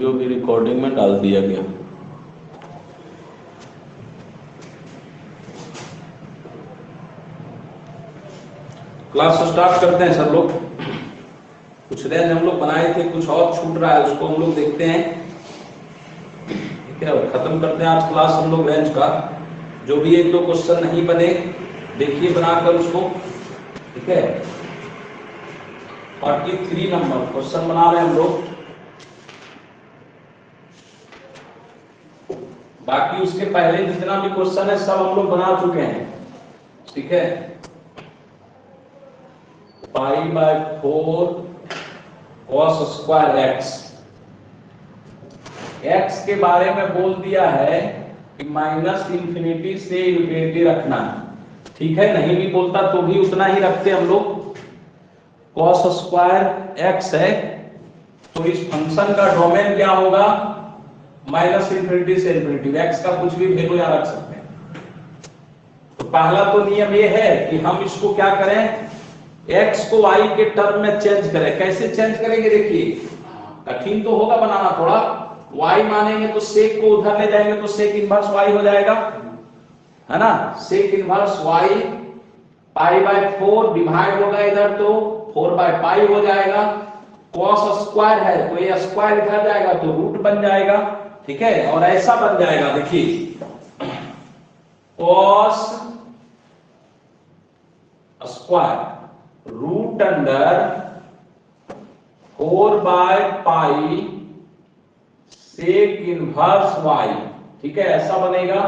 जो भी रिकॉर्डिंग में डाल दिया गया। क्लास स्टार्ट करते हैं सब लोग। कुछ रेंज हम लोग बनाए थे, कुछ और छूट रहा है, उसको हम लोग देखते हैं। ठीक है, खत्म करते हैं आज क्लास हम लोग रेंज का। जो भी एक दो क्वेश्चन नहीं बने देखिए बनाकर उसको। ठीक है, 43 नंबर क्वेश्चन बना रहे हैं हम लोग। बाकी उसके पहले जितना भी क्वेश्चन है सब हम लोग बना चुके हैं। ठीक है, π/4 cos स्क्वायर एक्स के बारे में बोल दिया है कि -∞ से इन्फिनिटी रखना है। ठीक है, नहीं भी बोलता तो भी उतना ही रखते हम लोग। cos स्क्वायर एक्स है तो इस फंक्शन का डोमेन क्या होगा? -∞ से इन्फिनिटी। एक्स का कुछ भी वैल्यू यहां रख सकते हैं। तो पहला तो नियम ये है कि हम इसको क्या करें, x को y के टर्म में चेंज करें। कैसे चेंज करेंगे देखिए, कठिन तो होगा बनाना थोड़ा। y मानेंगे तो सेक को उधर ले जाएंगे तो सेक इनवर्स y हो जाएगा, है ना। सेक इनवर्स y π/4 डिवाइड होगा इधर तो 4/π हो जाएगा। cos स्क्वायर है तो ये स्क्वायर इधर जाएगा तो रूट बन जाएगा। ठीक है, और ऐसा बन जाएगा देखिए, cos square root under 4/π sec inverse y। ठीक है, ऐसा बनेगा।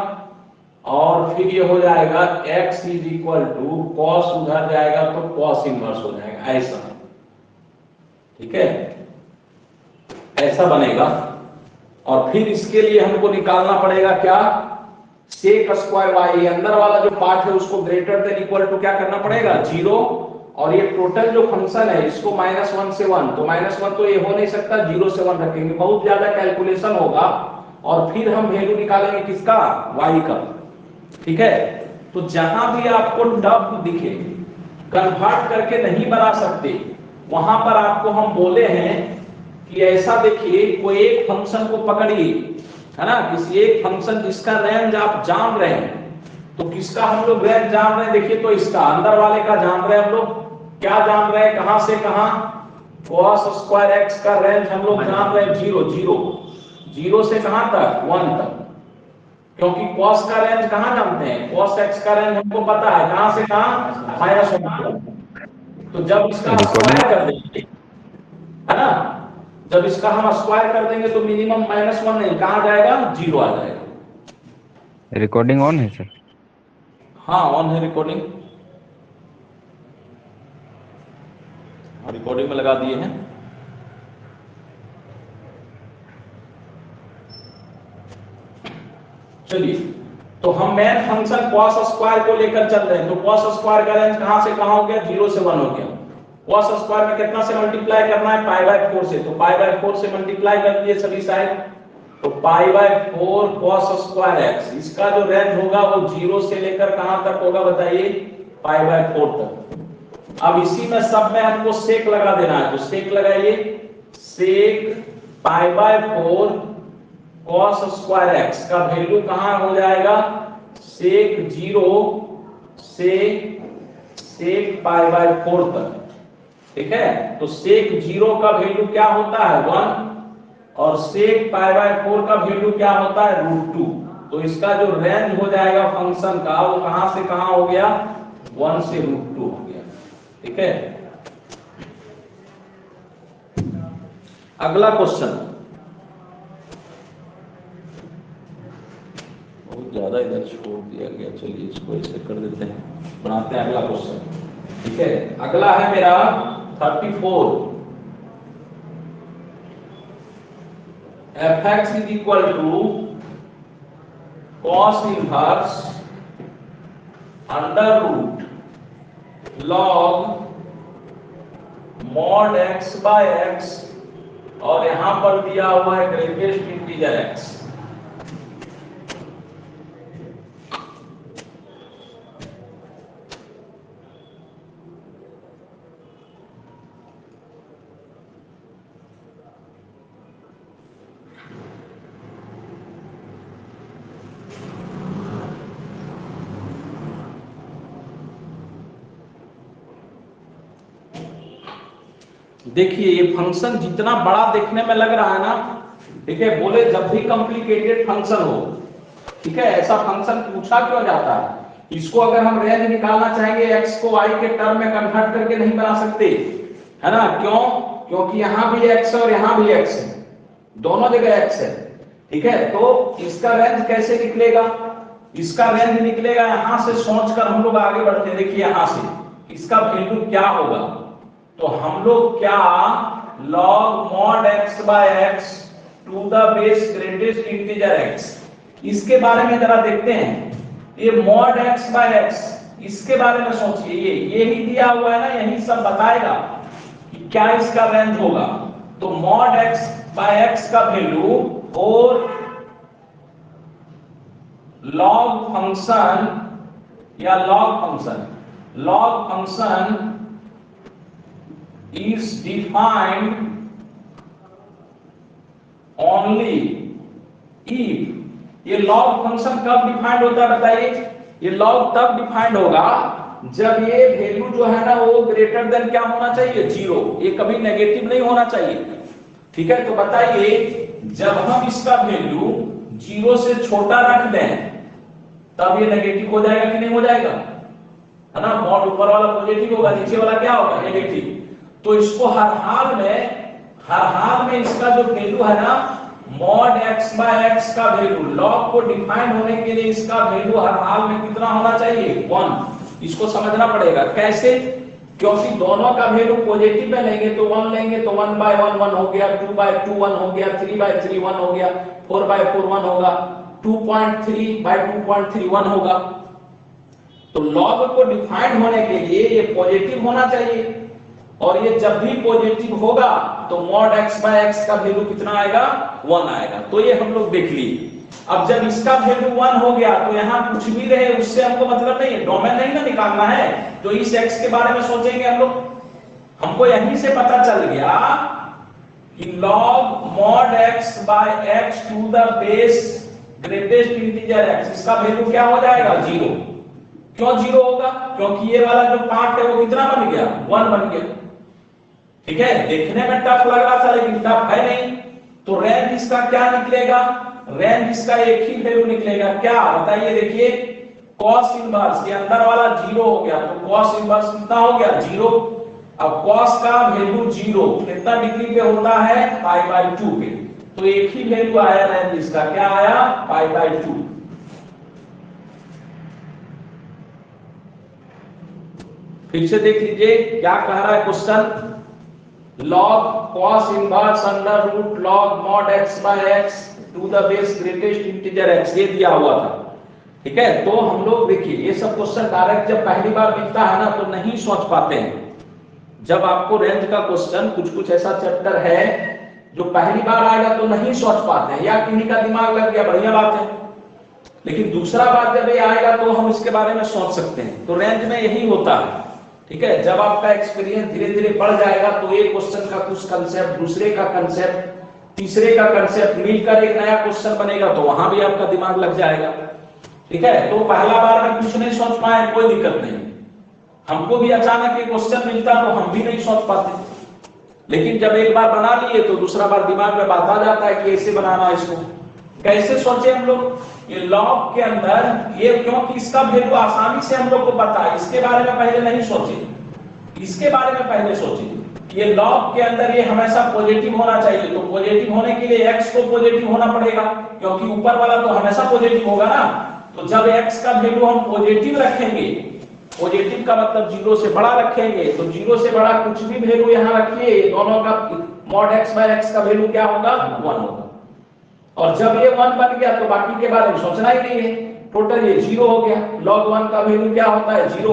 और फिर ये हो जाएगा x is equal to cos, उधर जाएगा तो कॉस इनवर्स हो जाएगा, ऐसा। ठीक है, ऐसा बनेगा। और फिर इसके लिए हमको निकालना पड़ेगा क्या, सेक स्क्वायर y। अंदर वाला जो पार्ट है उसको ग्रेटर देन इक्वल टू क्या करना पड़ेगा, 0। और ये टोटल जो फंक्शन है इसको -1 से 1, तो -1 तो ये हो नहीं सकता, 0 से 1 रखेंगे, बहुत ज्यादा कैलकुलेशन होगा। और फिर हम वैल्यू निकालेंगे किसका, y का। ठीक है, तो जहां भी आपको टर्म दिखे कन्वर्ट करके नहीं बना सकते, वहां पर आपको हम बोले हैं कि ऐसा देखिए, कोई एक फंक्शन को पकड़िए, है ना, किसी एक फंक्शन जिसका रेंज आप जान रहे हैं। तो किसका हम लोग रेंज जान रहे हैं, देखिए तो इसका अंदर वाले का जान रहे हैं हम लोग। क्या जान रहे हैं, कहां से कहां, cos स्क्वायर एक्स का रेंज हम लोग जान रहे हैं 0 से कहां तक, 1 तक। क्योंकि cos का रेंज कहां जानते हैं, cos x का रेंज हमको पता है, कहां से कहां, -1 तक। तो जब इसका स्क्वायर कर देंगे, है ना, जब इसका हम स्क्वायर कर देंगे तो मिनिमम -1 नहीं, कहां जाएगा, 0 आ जाएगा। रिकॉर्डिंग ऑन है सर? हाँ ऑन है रिकॉर्डिंग, रिकॉर्डिंग में लगा दिए हैं। चलिए, तो हम मेन फंक्शन cos स्क्वायर को लेकर चल रहे हैं। तो cos स्क्वायर का रेंज कहां से कहां हो गया, 0 से 1 हो गया। cos स्क्वायर में कितना से मल्टीप्लाई करना है, π/4 से, तो π/4 से मल्टीप्लाई कर दिए सभी साइड, तो π/4 cos स्क्वायर x। इसका जो रेंज होगा वो 0 से लेकर कहां तक होगा बताइए, π/4 तक। अब इसी में सब में हमको सेक लगा देना है, तो सेक लगाइए, सेक π/4 cos स्क्वायर एक्स का वैल्यू कहां हो जाएगा, सेक 0 से सेक π/4 तक। ठीक है, तो सेक 0 का वैल्यू क्या होता है, 1, और सेक π/4 का वैल्यू क्या होता है, √2। तो इसका जो रेंज हो जाएगा फंक्शन का वो कहां से कहां हो गया, 1 से √2 हो गया। ठीक है, अगला क्वेश्चन, बहुत ज्यादा इधर छोड़ दिया गया, चलिए इसको ऐसे कर देते हैं, बनाते हैं अगला क्वेश्चन। ठीक है, अगला है मेरा 34, fx is equal to cos inverse under root log mod x/x, और यहां पर दिया हुआ है ग्रेटेस्ट इंटीजर x। देखिए ये फंक्शन जितना बड़ा देखने में लग रहा है ना, ठीक है, बोले जब भी कॉम्प्लिकेटेड फंक्शन हो, ठीक है, ऐसा फंक्शन पूछा क्यों जाता है, इसको अगर हम रेंज निकालना चाहेंगे x को y के टर्म में कन्वर्ट करके नहीं बना सकते, है ना, क्यों? क्योंकि यहां भी x है और यहां भी x है, दोनों जगह x है, ठीक है। तो इसका रेंज कैसे निकलेगा? इसका रेंज निकलेगा, यहां से सोचकर हम लोग आगे बढ़ते हैं। देखिए यहां से इसका वैल्यू क्या होगा, तो हम लोग क्या log mod x by x to the base greatest integer x, इसके बारे में जरा देखते हैं। ये mod x by x, इसके बारे में सोचिए, ये ही दिया हुआ है ना, यही सब बताएगा कि क्या इसका रेंज होगा। तो mod x by x का वैल्यू और log फंक्शन या log function is defined only if, ये log फंक्शन कब डिफाइंड होता है बताइए? ये log तब डिफाइंड होगा जब ये वैल्यू जो है ना वो ग्रेटर देन क्या होना चाहिए? 0, ये कभी नेगेटिव नहीं होना चाहिए, ठीक है। तो बताइए जब हम इसका वैल्यू 0 से छोटा रख दें तब ये नेगेटिव हो जाएगा कि नहीं हो जाएगा, है ना? मॉड ऊपर वाला पॉजिटिव होगा, नीचे वाला क्या होगा? नेगेटिव। तो इसको हर हाल में इसका जो वैल्यू है ना mod x by x का वैल्यू, log को डिफाइन होने के लिए इसका वैल्यू हर हाल में कितना होना चाहिए? 1। इसको समझना पड़ेगा कैसे, क्योंकि दोनों का वैल्यू पॉजिटिव में लेंगे तो 1 लेंगे तो 1 by 1 1 हो गया, 2 by 2 1 हो गया, 3 by 3 1 हो गया, 4 by 4 1 होगा, 2.3 by 2.3 1 होगा। तो log को डिफाइन होने के लिए ये पॉजिटिव होना चाहिए, और ये जब भी पॉजिटिव होगा तो mod x by x का वैल्यू कितना आएगा? 1 आएगा। तो ये हम लोग देख लिए। अब जब इसका वैल्यू 1 हो गया तो यहाँ कुछ भी रहे उससे हमको मतलब नहीं है, डोमेन नहीं ना निकालना है। तो इस x के बारे में सोचेंगे हम लोग, हमको यहीं से पता चल गया कि log mod x by x to the base greatest integer x, इसका वैल्यू क्या हो जाएगा? 0। क्यों 0 होगा? क्योंकि ये वाला जो पार्ट है वो कितना बन गया? 1 बन गया, ठीक है। देखने में टफ लग रहा था लेकिन टफ है नहीं। तो रेंज इसका क्या निकलेगा? रेंज इसका एक ही वैल्यू निकलेगा, क्या बताइए? देखिए cos इनवर्स, ये अंदर वाला 0 हो गया तो cos इनवर्स कितना हो गया? 0। अब cos का वैल्यू 0 कितना डिग्री पे होता है? π/2 पे। तो एक ही वैल्यू आया रेंज इसका, क्या आया? π/2। फिर से देख लीजिए क्या कह रहा है question. log cos inverse under root log mod x by x to the base greatest integer x, ये दिया हुआ था, ठीक है। तो हम लोग देखिए ये सब क्वेश्चन डायरेक्ट जब पहली बार मिलता है ना तो नहीं सोच पाते हैं। जब आपको रेंज का क्वेश्चन कुछ ऐसा चैप्टर है जो पहली बार आएगा तो नहीं सोच पाते हैं, या किन्हीं का दिमाग लग गया, बढ़िया बात है। लेकिन दूसरा बार जब ये आएगा तो हम इसके बारे में सोच सकते हैं। तो रेंज में यही होता है, ठीक है। जब आपका एक्सपीरियंस धीरे धीरे बढ़ जाएगा तो एक क्वेश्चन का कुछ कंसेप्ट, दूसरे का कंसेप्ट, तीसरे का कंसेप्ट मिलकर एक नया क्वेश्चन बनेगा तो वहां भी आपका दिमाग लग जाएगा, ठीक है। तो पहला बार में कुछ नहीं सोच पाए कोई दिक्कत नहीं, हमको भी अचानक एक क्वेश्चन मिलता तो हम भी नहीं सोच पाते, लेकिन जब एक बार बना लिए तो दूसरा बार दिमाग में बात आ जाता है कि ऐसे बनाना है इसको। कैसे सोचे हम लोग? ये लॉग के अंदर ये, क्योंकि इसका वैल्यू आसानी से हम लोग को पता है, इसके बारे में पहले नहीं सोचे, इसके बारे में पहले सोचे। ये लॉग के अंदर ये हमेशा पॉजिटिव होना चाहिए, तो पॉजिटिव होने के लिए x को पॉजिटिव होना पड़ेगा, क्योंकि ऊपर वाला तो हमेशा पॉजिटिव होगा ना। तो जब x का वैल्यू हम पॉजिटिव रखेंगे, पॉजिटिव का मतलब 0 से बड़ा रखेंगे, तो 0 से बड़ा कुछ भी वैल्यू यहाँ रखिए, दोनों का mod x by x का वैल्यू क्या होगा? 1 होगा। और जब ये 1 बन गया तो बाकी के बारे में सोचना ही नहीं है, टोटल ये 0 हो गया। log 1 का वैल्यू क्या होता है? 0।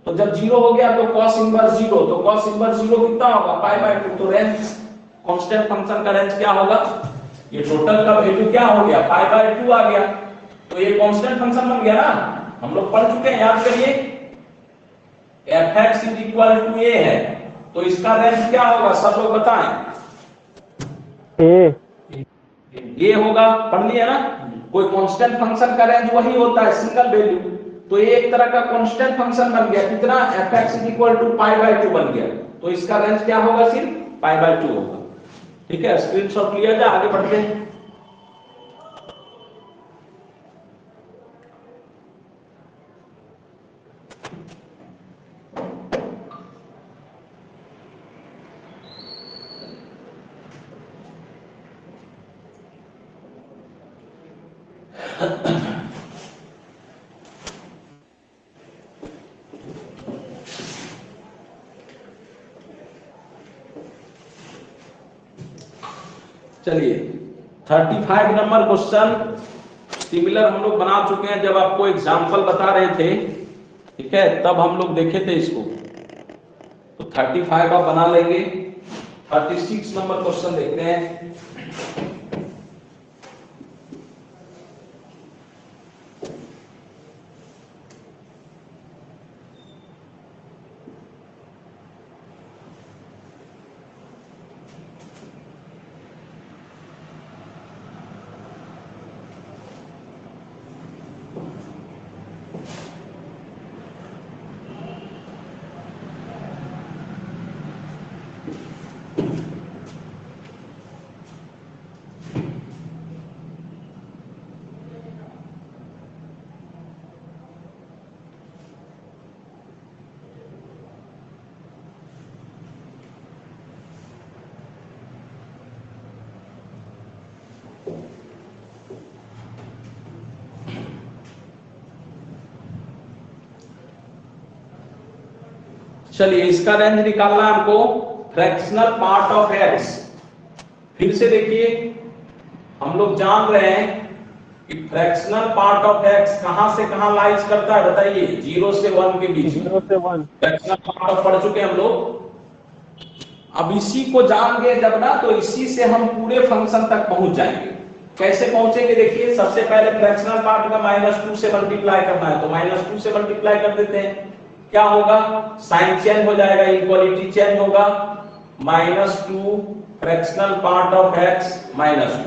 तो जब 0 हो गया तो cos इनवर्स 0, तो cos इनवर्स 0 कितना होगा? π/2। तो रेंज कांस्टेंट फंक्शन का रेंज क्या होगा? ये टोटल का वैल्यू क्या हो गया? π/2 आ गया। तो ये कांस्टेंट फंक्शन बन गया ना, हम लोग पढ़ चुके हैं, याद करिए। fx = a है तो इसका रेंज क्या होगा? सब लोग बताएं। ये होगा, पढ़ लिया ना। कोई कांस्टेंट फंक्शन का रेंज वही होता है, सिंगल वैल्यू। तो ये एक तरह का कांस्टेंट फंक्शन बन गया, कितना? fx = π/2 बन गया। तो इसका रेंज क्या होगा? सिर्फ π/2 होगा। ठीक है, स्क्रीनशॉट लिया जाए, आगे बढ़ते हैं। चलिए 35 नंबर क्वेश्चन सिमिलर हम लोग बना चुके हैं, जब आपको एग्जाम्पल बता रहे थे, ठीक है, तब हम लोग देखे थे इसको। तो 35 आप बना लेंगे। 36 नंबर क्वेश्चन देखते हैं। चलिए इसका रेंज निकालना है हमको, फ्रैक्शनल पार्ट ऑफ एक्स। फिर से देखिए, हम लोग जान रहे हैं कि फ्रैक्शनल पार्ट ऑफ एक्स कहां से कहां लाइज करता है, बताइए, 0 से 1 के बीच में। 0 से 1 फ्रैक्शनल पार्ट ऑफ पढ़ चुके हैं हम लोग। अब इसी को जान गए जब ना, तो इसी से हम पूरे फंक्शन तक पहुंच जाएंगे। कैसे पहुंचेंगे, देखिए, सबसे पहले फ्रैक्शनल पार्ट का -2 से मल्टीप्लाई करना है, तो -2 से मल्टीप्लाई कर देते हैं। क्या होगा, साइन चेंज हो जाएगा, इक्वालिटी चेंज होगा, -2 फ्रैक्शनल पार्ट ऑफ x -2।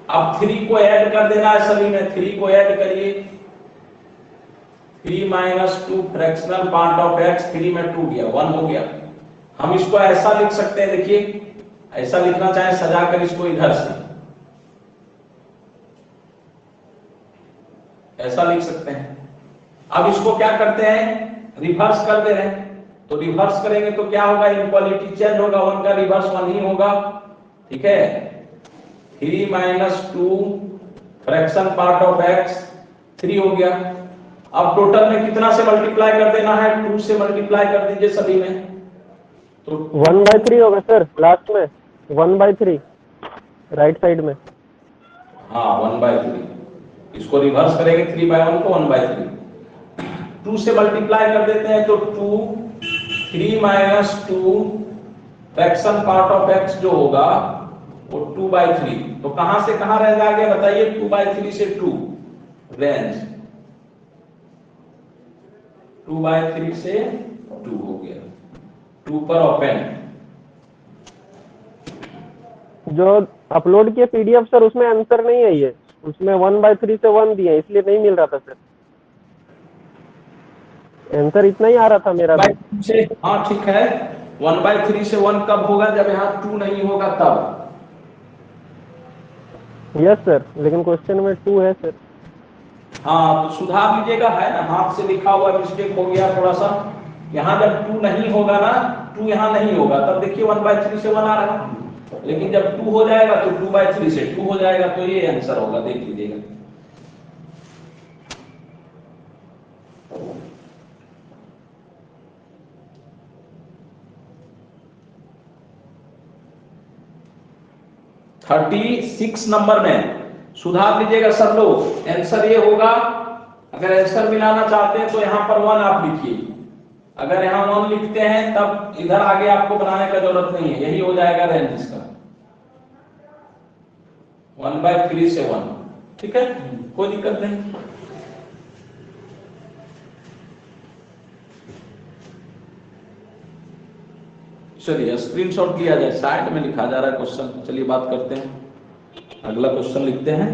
अब 3 को ऐड कर देना है सभी में, 3 को ऐड करिए, 3 - 2 फ्रैक्शनल पार्ट ऑफ x, 3 में 2 गया, 1 हो गया। हम इसको ऐसा लिख सकते हैं, देखिए ऐसा लिखना चाहे सजाकर इसको इधर से ऐसा लिख सकते हैं। अब इसको क्या करते हैं, रिवर्स कर दे रहे हैं। तो रिवर्स करेंगे तो क्या होगा, इक्वालिटी चेंज होगा, 1 का रिवर्स 1 ही होगा। ठीक है, 3 - 2 फ्रैक्शन पार्ट ऑफ x, 3 हो गया। अब टोटल में कितना से मल्टीप्लाई कर देना है, 2 से मल्टीप्लाई कर दीजिए सभी में, तो 1/3 होगा सर, लास्ट में 1/3 राइट साइड में। हाँ 1/3, इसको रिवर्स करेंगे 3/1 को 1/3, 2 से मल्टीप्लाई कर देते हैं तो 2, 3 - 2 फ्रैक्शन पार्ट ऑफ x जो होगा वो 2/3। तो कहां से कहां रेंज आ गया बताइए, 2/3 से 2, रेंज 2/3 से 2 हो गया, 2 पर ओपन। जो अपलोड किए पीडीएफ सर, उसमें आंसर नहीं है, ये उसमें 1/3 से 1 दिए, इसलिए नहीं मिल रहा था सर, आंसर इतना ही आ रहा था मेरा भी। से हाँ ठीक है, 1/3 से 1 कब होगा, जब यहाँ 2 नहीं होगा तब। यस सर, लेकिन क्वेश्चन में 2 है सर। हाँ तो सुधार लीजिएगा, है ना, हाथ से लिखा हुआ मिस्टेक हो गया थोड़ा सा। यहाँ जब 2 नहीं होगा ना, 2 यहाँ नहीं होगा, तब देखिए 1/3 से 1 आ रहा है, लेकिन जब 2 हो जाएगा तो 2/3 से 2 हो जाएगा, तो ये आंसर होगा, देख लीजिएगा। थर्टी 36 नंबर में सुधार लीजिएगा सब लोग, आंसर ये होगा, अगर आंसर मिलाना चाहते हैं तो यहाँ पर 1 आप लिखिए, अगर यहाँ 1 लिखते हैं तब इधर आगे आपको बनाने का जरूरत नहीं है, यही हो जाएगा रेंज इसका, 1/3 से 1। ठीक है, कोई दिक्कत नहीं। चलिए स्क्रीनशॉट लिया जाए, साइड में लिखा जा रहा है क्वेश्चन। चलिए बात करते हैं, अगला क्वेश्चन लिखते हैं।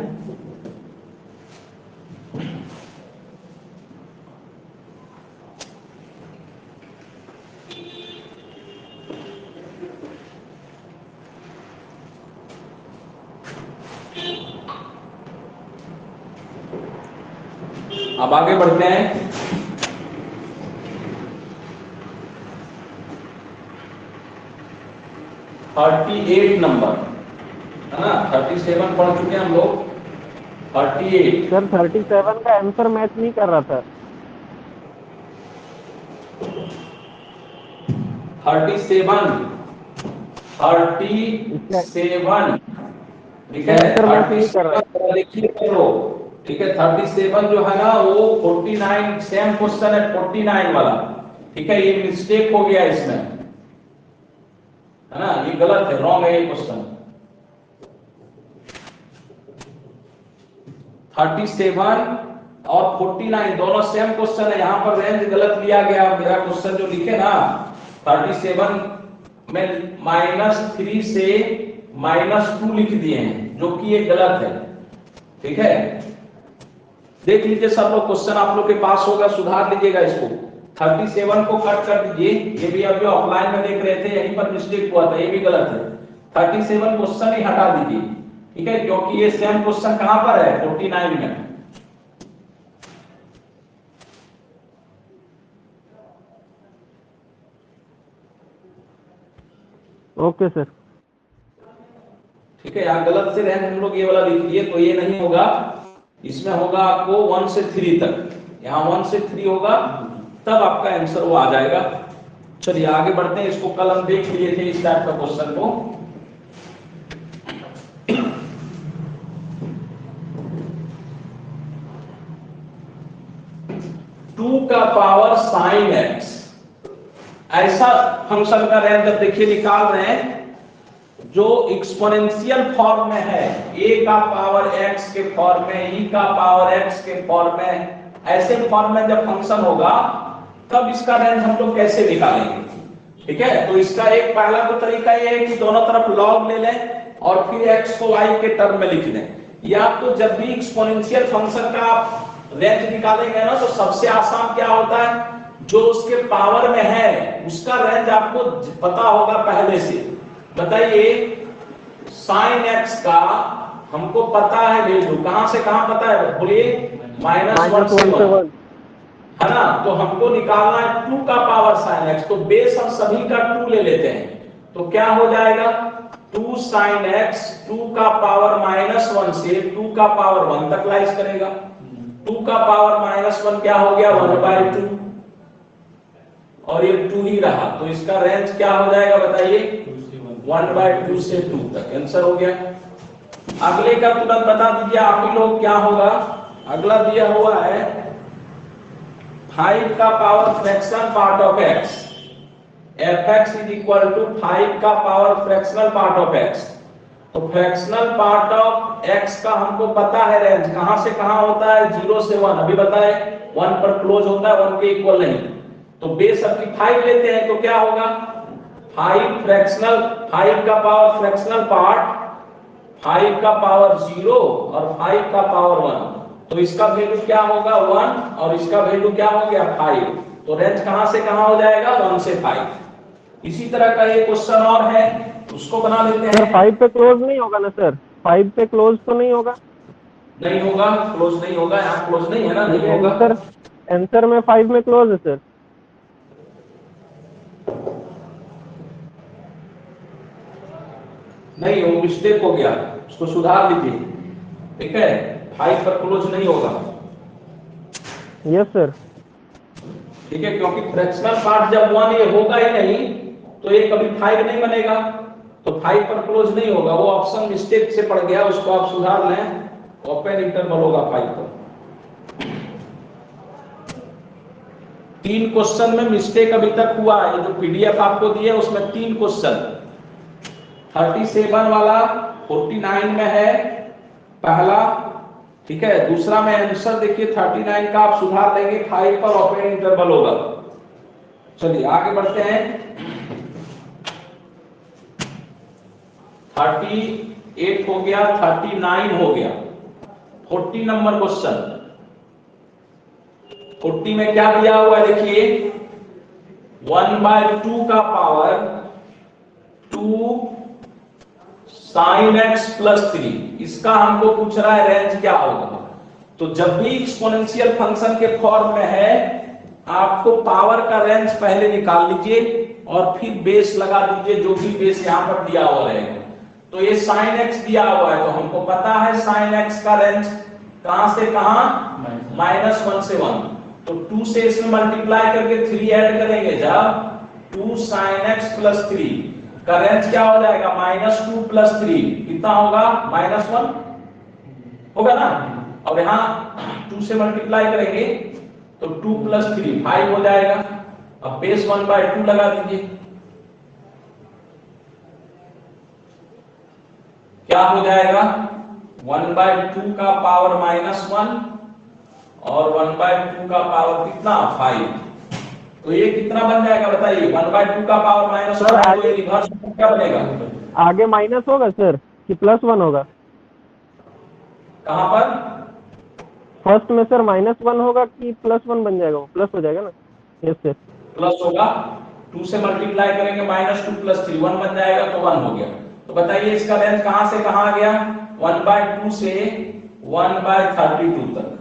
अब आगे बढ़ते हैं। $38 नंबर है ना, 37 पढ़ चुके हैं हम लोग, 38। सर 37 का आंसर मैच नहीं कर रहा था। 37 इसका 37 ठीक है, आंसर मैच नहीं कर रहा। 37 देखिए करो, ठीक है। 37 जो है ना वो 49 सेम क्वेश्चन है, 49 वाला, ठीक है। ये मिस्टेक हो गया इसमें, है ना, ये गलत है, रॉन्ग है ये क्वेश्चन। 37 और 49 दोनों सेम क्वेश्चन है, यहाँ पर रेंज गलत लिया गया। मेरा क्वेश्चन जो लिखे ना 37 में -3 से -2 लिख दिए हैं, जो कि ये गलत है, ठीक है। देख लीजिए सब लोग, क्वेश्चन आप लोग के पास होगा, सुधार लीजिएगा इसको। 37 को कट कर दीजिए, ये भी अब जो ऑफलाइन में देख रहे थे यहीं पर मिस्टेक हुआ था, ये भी गलत है। 37 क्वेश्चन ही हटा दीजिए, ठीक है, क्योंकि ये सेम क्वेश्चन कहां पर है, 49 में। Okay sir. ठीक है, यहाँ गलत से रेंज हम लोग ये वाला लिख दिए, तो ये नहीं होगा। इसमें होगा आपको 1 से 3 तक, यहाँ 1 से 3 होगा, तब आपका आंसर वो आ जाएगा। चलिए आगे बढ़ते हैं। इसको कल हम देख लिए थे इस टाइप का क्वेश्चन को। टू का पावर साइन एक्स, ऐसा फंक्शन का रेंज जब देखिए निकाल रहे हैं जो एक्सपोनेंशियल फॉर्म में है, a का पावर x के फॉर्म में, e का पावर x के फॉर्म में, ऐसे फॉर्म में जब फंक्शन होगा तब इसका रेंज हम लोग कैसे निकालेंगे, ठीक है। तो इसका एक पहला तो तरीका ये है कि दोनों तरफ log ले लें और फिर x को y के टर्म में लिख दें। या तो जब भी एक्सपोनेंशियल फंक्शन का आप रेंज निकालेंगे ना, तो सबसे आसान क्या होता है, जो उसके पावर में है उसका रेंज आपको पता होगा पहले से। बताइए, साइन एक्स का हमको पता है वैल्यू, कहां से कहां पता है, बोलिए, -1 से 1, है ना। तो हमको निकालना है 2 का पावर साइन एक्स, तो बेस हम सभी का 2 ले लेते हैं, तो क्या हो जाएगा, 2 साइन एक्स 2 का पावर -1 से 2 का पावर 1 तक लाइज करेगा। 2 का पावर -1 क्या हो गया, 1/2, और ये 2 ही रहा, तो इसका रेंज क्या हो जाएगा बताइए, 1/2 से 2 तक। आंसर हो गया। अगले का तुरंत बता दीजिए आप ही लोग क्या होगा। अगला दिया हुआ है 5 का power fractional part of x, fx is equal to 5 का power fractional part of x। तो फ्रैक्शनल पार्ट ऑफ x का हमको पता है रेंज कहां से कहां होता है, 0 से 1, अभी बताए 1 पर क्लोज होता है, 1 के इक्वल नहीं। तो बेस अपनी 5 लेते हैं, तो क्या होगा, 5 का पावर फ्रैक्शनल पार्ट, 5 का पावर 0 और 5 का पावर 1, तो इसका वैल्यू क्या होगा 1 और इसका वैल्यू क्या हो गया 5। तो रेंज कहां से कहां हो जाएगा, 1 से 5। इसी तरह का एक क्वेश्चन और है, उसको बना लेते हैं। सर 5 पे क्लोज नहीं होगा ना सर, 5 पे क्लोज तो नहीं होगा? नहीं होगा, क्लोज नहीं होगा, यहाँ क्लोज नहीं है ना, नहीं होगा। सर आंसर में 5 में क्लोज है सर। नहीं, वो मिस्टेक हो गया, उसको सुधार लीजिए, ठीक है। 5 पर क्लोज नहीं होगा। Yes sir. ठीक है, क्योंकि फ्रैक्शनल पार्ट जब 1 ये होगा ही नहीं, तो ये कभी 5 नहीं बनेगा, तो 5 पर क्लोज नहीं होगा। वो ऑप्शन मिस्टेक से पड़ गया, उसको आप सुधार लें। ओपन इंटरवल होगा 5 पर। 3 क्वेश्चन में मिस्टेक अभी तक हुआ है, जो पीडीएफ आपको दिए उसमें 3 क्वेश्चन, 37 वाला 49 में है पहला, ठीक है। दूसरा में आंसर देखिए 39 का आप सुधार लेंगे, 5 पर ओपन इंटरवल होगा। चलिए आगे बढ़ते हैं। 38 हो गया, 39 हो गया, 40 नंबर क्वेश्चन। 40 में क्या दिया हुआ है देखिए, 1/2 का पावर 2 sin x + 3, इसका हमको पूछ रहा है रेंज क्या होगा। तो जब भी एक्सपोनेंशियल फंक्शन के फॉर्म में है, आपको पावर का रेंज पहले निकाल लीजिए और फिर बेस लगा दीजिए, जो भी बेस यहाँ पर दिया हुआ रहेगा। तो ये sin x दिया हुआ है, तो हमको पता है sin x का रेंज कहां से कहां, -1 से 1। तो 2 से इसमें मल्टीप्लाई करके 3 ऐड करेंगे, जब 2 sin x + 3 का रेंज क्या हो जाएगा, -2 + 3 कितना होगा, -1 होगा ना। और यहाँ 2 से मल्टीप्लाई करेंगे तो 2 + 3 5 हो जाएगा। अब बेस 1/2 लगा दीजिए, क्या हो जाएगा, 1/2 का पावर -1 और 1/2 का पावर कितना, 5। तो ये कितना बन जाएगा बताइए, 1/2 का पावर -1, तो ये रिवर्स क्या बनेगा, आगे माइनस होगा सर कि +1 होगा? कहां पर, फर्स्ट में सर -1 होगा कि +1 बन जाएगा? वो प्लस हो जाएगा ना, यस सर। प्लस होगा, 2 से मल्टीप्लाई करेंगे -2 + 3 1 बन जाएगा, तो 1 हो गया। तो बताइए इसका रेंज कहां से कहां आ गया, 1/2 से 1/32 तक।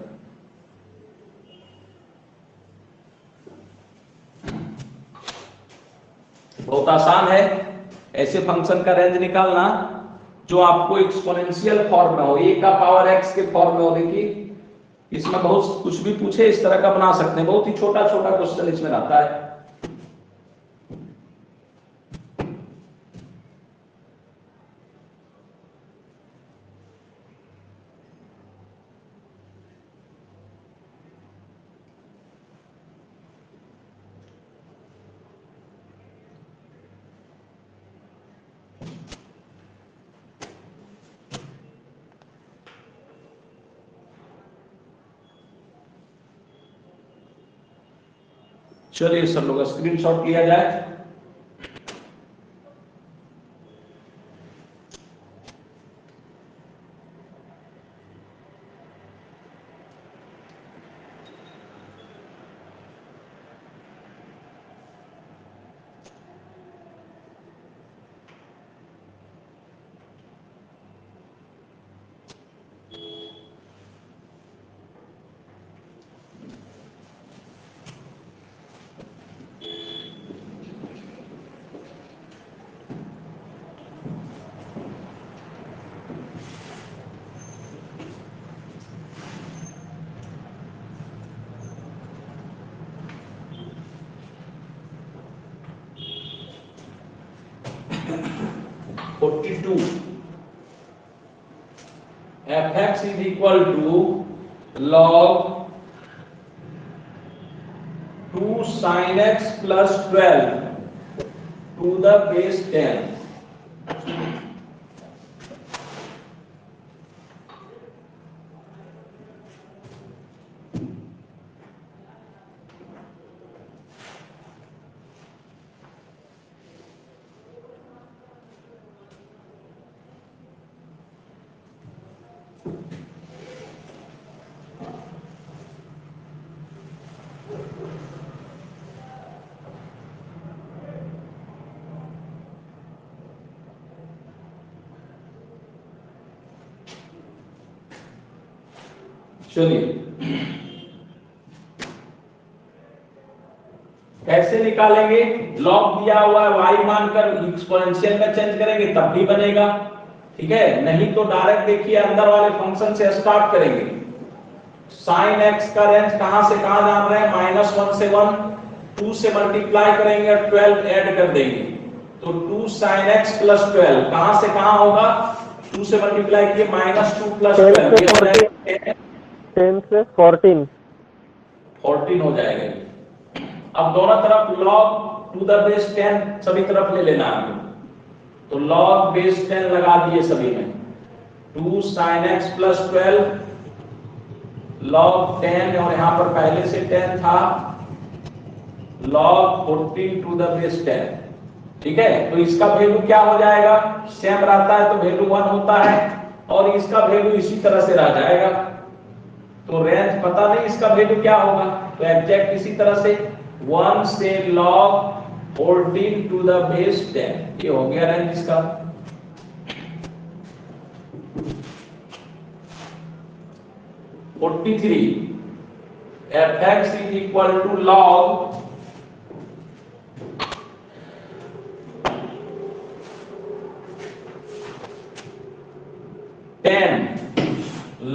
बहुत आसान है ऐसे फंक्शन का रेंज निकालना जो आपको एक्सपोनेंशियल फॉर्म में हो, a का पावर x के फॉर्म में हो। देखिए इसमें बहुत कुछ भी पूछे इस तरह का बना सकते हैं, बहुत ही छोटा छोटा क्वेश्चन इसमें आता है। चलिए सब लोग स्क्रीनशॉट लिया जाए। fx is equal to log 2 sin x plus 12 to the base 10। चलिए कैसे निकालेंगे, लॉग दिया हुआ है y मानकर एक्सपोनेंशियल में चेंज करेंगे तब भी बनेगा, ठीक है। नहीं तो डायरेक्ट देखिए अंदर वाले फंक्शन से स्टार्ट करेंगे। sin x का रेंज कहां से कहां जान रहे हैं, -1 से 1, 2 से मल्टीप्लाई करेंगे और 12 ऐड कर देंगे, तो 2 sin x + 12 कहां से कहां होगा, 2 से मल्टीप्लाई किए -2 + 12 ये हो जाएगा 10 से 14 हो जाएगा। अब दोनों तरफ log टू द बेस 10 सभी तरफ ले लेना है, तो log बेस 10 लगा दिए सभी में, 2 sin x + 12 log 10, और यहां पर पहले से 10 था, log 14 टू द बेस 10, ठीक है। तो इसका वैल्यू क्या हो जाएगा, सेम रहता है तो वैल्यू 1 होता है, और इसका वैल्यू इसी तरह से रह जाएगा। तो रेंज पता नहीं इसका वैल्यू क्या होगा, तो एग्जैक्ट इसी तरह से 1 से log 14 टू द बेस 10, ये हो गया रेंज इसका। 43 fx is equal to log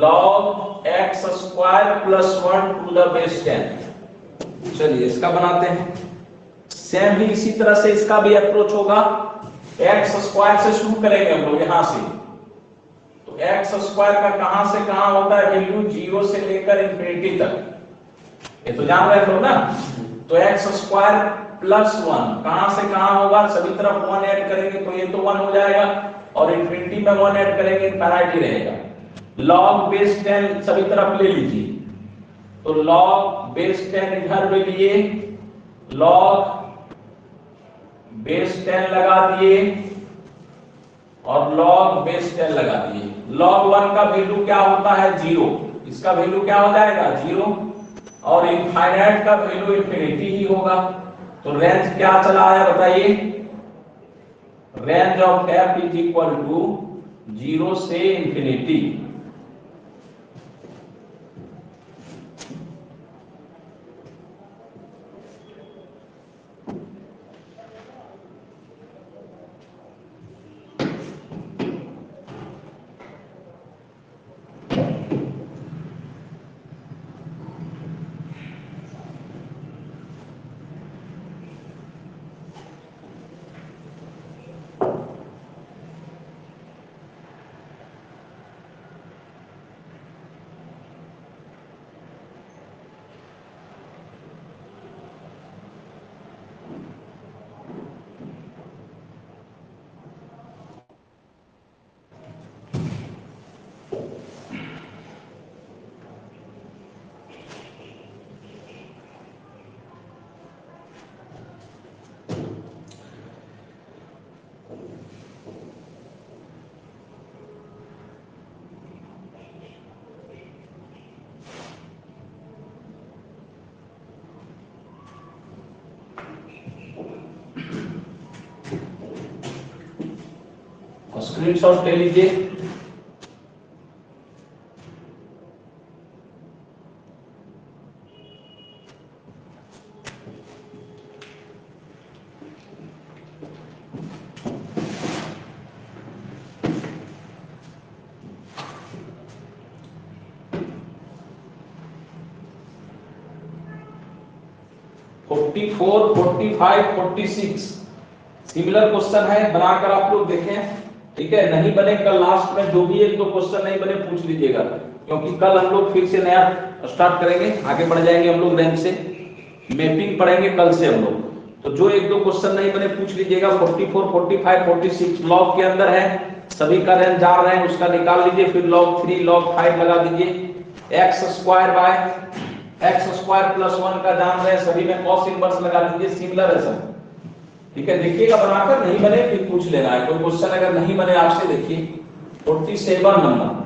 log x square plus 1 to the base 10। चलिए इसका बनाते हैं। सेम ही इसी तरह से इसका भी अप्रोच होगा। x स्क्वायर से शुरू करेंगे हम लोग यहां से। तो x स्क्वायर का कहां से कहां होता है वैल्यू 0 से लेकर इंफिनिटी तक, ये तो जान रहे हो ना। तो x स्क्वायर प्लस 1 कहां से कहां होगा, सभी तरफ 1 ऐड करेंगे तो ये तो 1 हो जाएगा और इंफिनिटी में 1 ऐड करेंगे इनफिनिटी रहेगा। log बेस 10 सभी तरफ ले लीजिए, तो log बेस 10 इधर भी लिए, log बेस 10 लगा दिए और log बेस 10 लगा दिए। log 1 का वैल्यू क्या होता है 0, इसका वैल्यू क्या हो जाएगा 0 और इनफाइनाइट का वैल्यू इंफिनिटी ही होगा। तो रेंज क्या चला आया बताइए, range of f is equal to 0 से इंफिनिटी। स्क्रीनशॉट ले लीजिए। फोर्टी 45, 46 सिमिलर क्वेश्चन है, बनाकर आप लोग देखें। ठीक है, नहीं बने कल लास्ट में जो भी एक दो क्वेश्चन नहीं बने पूछ लीजिएगा, क्योंकि कल हम लोग फिर से नया स्टार्ट करेंगे, आगे बढ़ जाएंगे हम लोग रैंक से, मैपिंग पढ़ेंगे कल से हम लोग। तो जो एक दो क्वेश्चन नहीं बने पूछ लीजिएगा। 44, 45, 46 लॉग के अंदर है, सभी का रेंज जा रहे हैं, उसका निकाल लीजिए, फिर log 3 log 5 लगा दीजिए। x square by x square plus 1 का जान रहे हैं, सभी में cos इनवर्स लगा दीजिए, सिमिलर है सब। ठीक है, देखिएगा बनाकर, नहीं बने फिर पूछ लेना है। कोई क्वेश्चन अगर नहीं बने आपसे देखिए 47 number,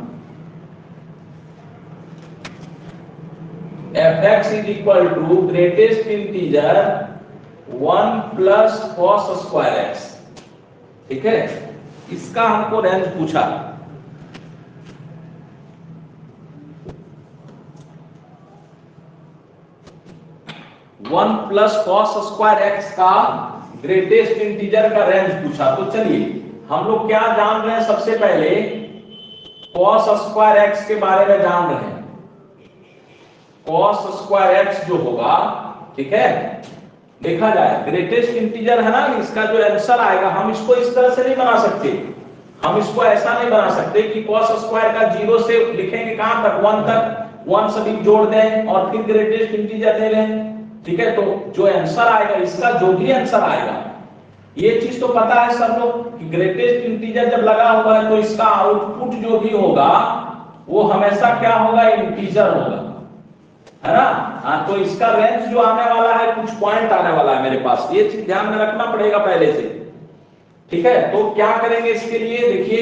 fx is equal to greatest integer 1 plus cos square x। ठीक है, इसका हमको रेंज पूछा। One plus cos square x का ग्रेटेस्ट इंटीजर का रेंज पूछा। तो चलिए हम लोग क्या जान रहे हैं, सबसे पहले कॉस स्क्वायर एक्स के बारे में जान रहे हैं। कॉस स्क्वायर एक्स जो होगा, ठीक है, देखा जाए ग्रेटेस्ट इंटीजर है ना, इसका जो आंसर आएगा, हम इसको इस तरह से नहीं बना सकते, हम इसको ऐसा नहीं बना सकते कि कॉस स्क्वायर का 0 से लिखेंगे कहां तक 1 तक, 1 सभी जोड़ दें और फिर ग्रेटेस्ट इंटीजर ले लें। ठीक है, तो जो आंसर आएगा, इसका जो भी आंसर आएगा, ये चीज तो पता है सब लोग कि ग्रेटेस्ट इंटीजर जब लगा हुआ है तो इसका आउटपुट जो भी होगा वो हमेशा क्या होगा, इंटीजर होगा, है ना। हाँ, तो इसका रेंज जो आने वाला है कुछ पॉइंट आने वाला है मेरे पास, ये चीज ध्यान में रखना पड़ेगा पहले से। ठीक है, तो क्या करेंगे इसके लिए, देखिए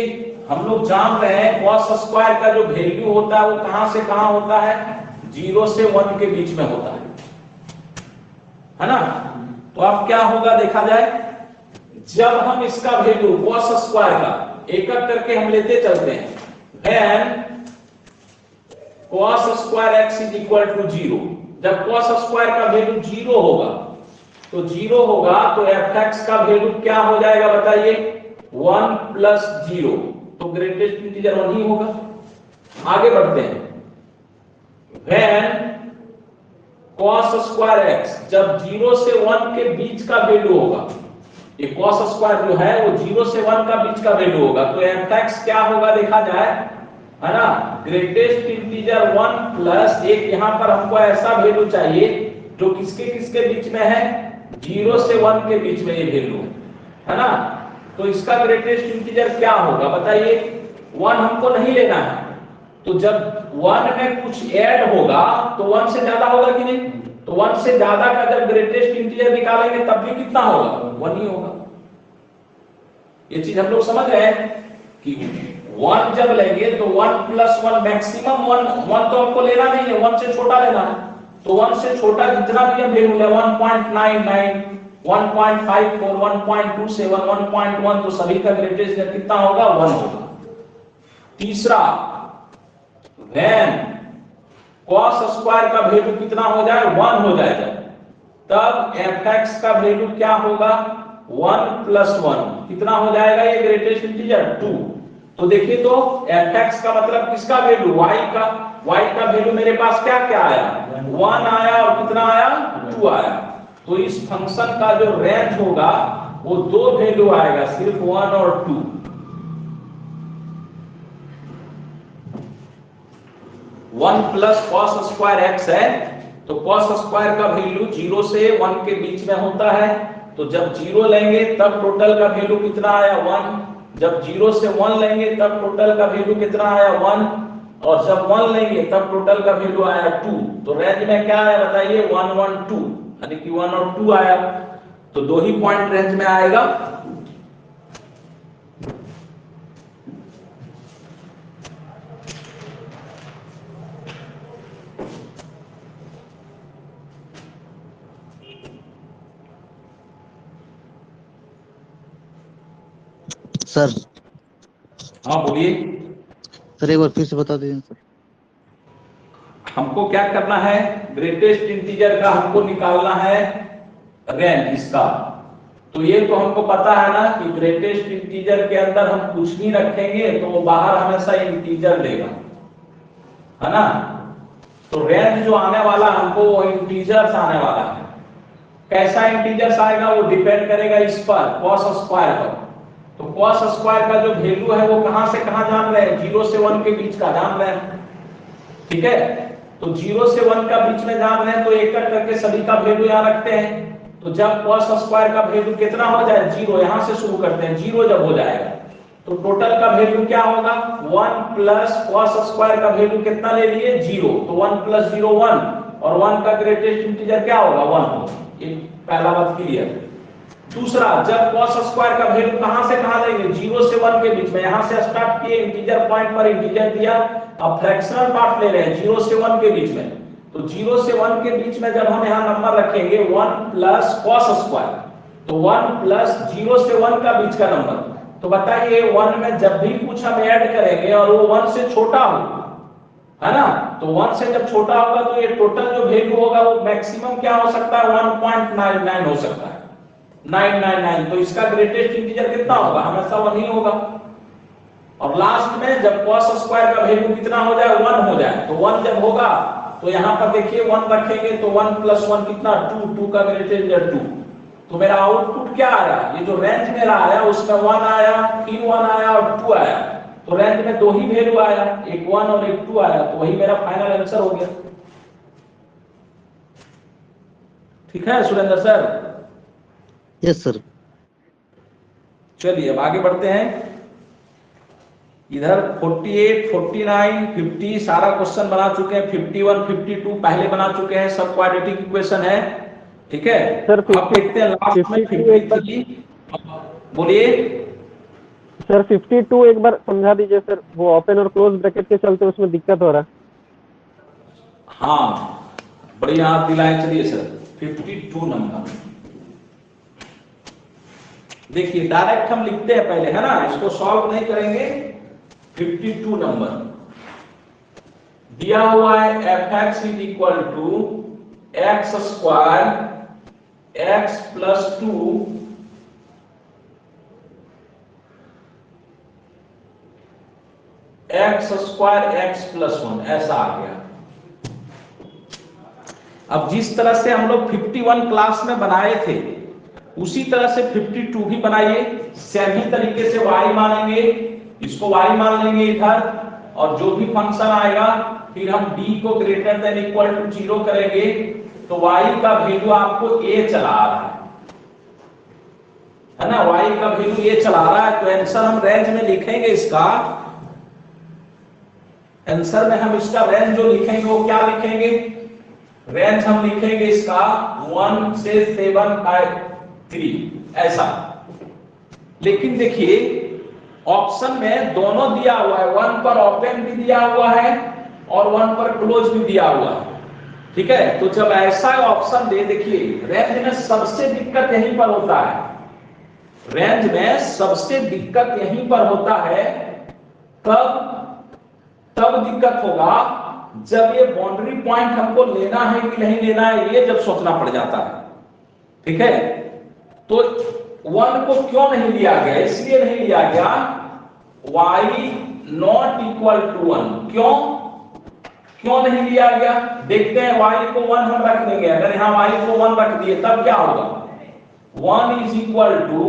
हम लोग जान रहे हैं कॉस स्क्वायर का जो वैल्यू होता है वो कहां से कहां होता है, 0 से 1 के बीच में होता है ना। तो अब क्या होगा देखा जाए, जब हम इसका वैल्यू कॉस स्क्वायर का एक एक करके हम लेते चलते हैं, and cos square x is equal to 0। जब cos स्क्वायर का वैल्यू 0 होगा तो 0 होगा तो fx का वैल्यू क्या हो जाएगा बताइए, 1 प्लस 0, तो ग्रेटेस्ट इंटीजर 1 ही होगा। आगे बढ़ते हैं, when cos स्क्वायर x जब 0 से 1 के बीच का वैल्यू होगा, ये cos स्क्वायर जो है वो 0 से 1 का बीच का वैल्यू होगा, तो fx क्या होगा देखा जाए, है ना, ग्रेटेस्ट इंटीजर 1 प्लस एक, यहां पर हमको ऐसा वैल्यू चाहिए जो किसके किसके बीच में है, 0 से 1 के बीच में ये वैल्यू है ना। तो इसका ग्रेटेस्ट इंटीजर क्या होगा बताइए, 1 हमको नहीं लेना है, तो जब 1 में कुछ ऐड होगा तो 1 से ज्यादा होगा कि नहीं, तो 1 से ज्यादा का जब ग्रेटेस्ट इंटीजर निकालेंगे तब भी कितना होगा, 1 ही होगा। ये चीज हम लोग समझ रहे हैं कि 1 जब लेंगे तो 1 प्लस 1 मैक्सिमम 1 तो आपको लेना नहीं है, 1 से छोटा लेना है, तो 1 से छोटा जितना भी हम वैल्यू ले, 1.99, 1.54, 1.27, 1.1, तो सभी का ग्रेटेस्ट कितना होगा, 1 होगा। तीसरा, when cos स्क्वायर का वैल्यू कितना हो जाए, 1 हो जाएगा, तब fx का वैल्यू क्या होगा, 1 प्लस 1 कितना हो जाएगा, ये ग्रेटेस्ट इंटीजर 2। तो देखिए तो fx का मतलब किसका वैल्यू, y का वैल्यू मेरे पास क्या क्या आया, 1 आया और कितना आया, 2 आया। तो इस फंक्शन का जो रेंज होगा वो दो वैल्यू आएगा, सिर्फ 1 और 2। 1 प्लस cos स्क्वायर x है, तो cos स्क्वायर का वैल्यू 0 से 1 के बीच में होता है, तो जब 0 लेंगे तब टोटल का वैल्यू कितना आया, 1, जब 0 से 1 लेंगे तब टोटल का वैल्यू कितना आया, 1, और जब 1 लेंगे तब टोटल का वैल्यू आया 2। तो रेंज में क्या आया बताइए, 1 1 2, यानी कि 1 और 2 आया, तो दो ही पॉइंट रेंज में आएगा। सर हाँ बोलिए। सर एक बार फिर से बता दीजिए सर। हमको क्या करना है, ग्रेटेस्ट इंटीजर का हमको निकालना है रेंज इसका। तो ये तो हमको पता है ना कि ग्रेटेस्ट इंटीजर के अंदर हम कुछ भी रखेंगे तो वो बाहर हमेशा इंटीजर देगा, है ना। तो रेंज जो आने वाला हमको वो इंटीजर्स आने वाला है। कैसा इंटीजर्स आएगा वो डिपेंड करेगा इस पर, cos स्क्वायर पर। तो cos स्क्वायर का जो वैल्यू है वो कहां से कहां जान रहे हैं, 0 से 1 के बीच का जान रहे हैं, ठीक है। तो 0 से 1 का बीच में जान रहे हैं तो एक करके सभी का वैल्यू यहां रखते हैं। तो जब cos स्क्वायर का वैल्यू कितना हो जाए, 0, यहां से शुरू करते हैं, 0 जब हो जाएगा तो टोटल का वैल्यू क्या होगा, 1 प्लस cos स्क्वायर का वैल्यू कितना ले लिए, 0, तो 1 प्लस 0 1, और 1 का ग्रेटेस्ट इंटीजर क्या होगा, 1 होगा। ये पहला बात क्लियर। दूसरा, जब cos स्क्वायर का वैल्यू कहां से कहां लेंगे, 0 से 1 के बीच में, यहां से स्टार्ट किए, इंटीजर पॉइंट पर इंटीजर दिया, अब फ्रैक्शनल पार्ट ले रहे हैं 0 से 1 के बीच में। तो 0 से 1 के बीच में जब हम यहां नंबर रखेंगे 1 प्लस cos स्क्वायर, तो 1 प्लस 0 से 1 का बीच का नंबर, तो बताइए 1 में जब भी कुछ हम ऐड करेंगे और वो 1 से छोटा हो, है ना, तो 1 से जब छोटा होगा तो ये टोटल जो वैल्यू होगा वो मैक्सिमम क्या हो सकता है, 1.99 हो सकता है, 999। तो इसका ग्रेटेस्ट इंटीजर कितना होगा, हमेशा 1 ही होगा। और लास्ट में जब cos स्क्वायर का वैल्यू कितना हो जाए, 1 हो जाए, तो 1 जब होगा तो यहां पर देखिए 1 रखेंगे तो 1 प्लस 1 कितना, 2, 2 का ग्रेटेस्ट इंटीजर 2। तो मेरा आउटपुट क्या आया, ये जो रेंज मेरा आया उसमें 1 आया, फिर 1 आया और 2 आया, तो रेंज में दो ही वैल्यू आया, एक 1 और एक 2 आया, तो वही मेरा फाइनल आंसर हो गया। ठीक है सुरेंद्र सर? Yes sir. चलिए अब आगे बढ़ते हैं। इधर 48, 49, 50 सारा क्वेश्चन बना चुके हैं, 51, 52 पहले बना चुके हैं, सब क्वाड्रेटिक इक्वेशन है, ठीक है सर। अब देखते हैं लास्ट में 53। बोलिए सर 52 एक बार समझा दीजिए सर, वो ओपन और क्लोज ब्रैकेट के चलते उसमें दिक्कत हो रहा है। हाँ बढ़िया आप दिलाए। चलिए सर 52 नंबर देखिए, डायरेक्ट हम लिखते हैं पहले, है ना, इसको सॉल्व नहीं करेंगे। 52 नंबर दिया हुआ है fx is equal to x square x plus 2 x square x plus 1, ऐसा आ गया। अब जिस तरह से हम लोग 51 क्लास में बनाए थे उसी तरह से 52 भी बनाइए। सभी तरीके से y मानेंगे, इसको y मान लेंगे इधर, और जो भी फंक्शन आएगा फिर हम d को ग्रेटर देन इक्वल टू 0 करेंगे तो y का वैल्यू आपको a चला आ रहा है ना, y का वैल्यू a चला रहा है। तो आंसर हम रेंज में लिखेंगे, इसका आंसर में हम इसका रेंज जो लिखेंगे वो क्या लिखेंगे, रेंज हम लिखेंगे इसका 1 से 7 बाय 3 ऐसा। लेकिन देखिए ऑप्शन में दोनों दिया हुआ है, 1 पर ओपन भी दिया हुआ है और 1 पर क्लोज भी दिया हुआ है, ठीक है। तो जब ऐसा ऑप्शन दे, देखिए रेंज में सबसे दिक्कत यहीं पर होता है, रेंज में सबसे दिक्कत यहीं पर होता है। तब दिक्कत होगा जब ये बाउंड्री पॉइंट हमको लेना है कि नहीं लेना है, ये जब सोचना पड़ जाता है, ठीक है। तो 1 को क्यों नहीं लिया गया, इसलिए नहीं लिया गया y नॉट इक्वल टू 1। क्यों नहीं लिया गया, देखते हैं। y को 1 हम रख देंगे, अगर यहां y को 1 रख दिए तब क्या होगा, 1 is equal to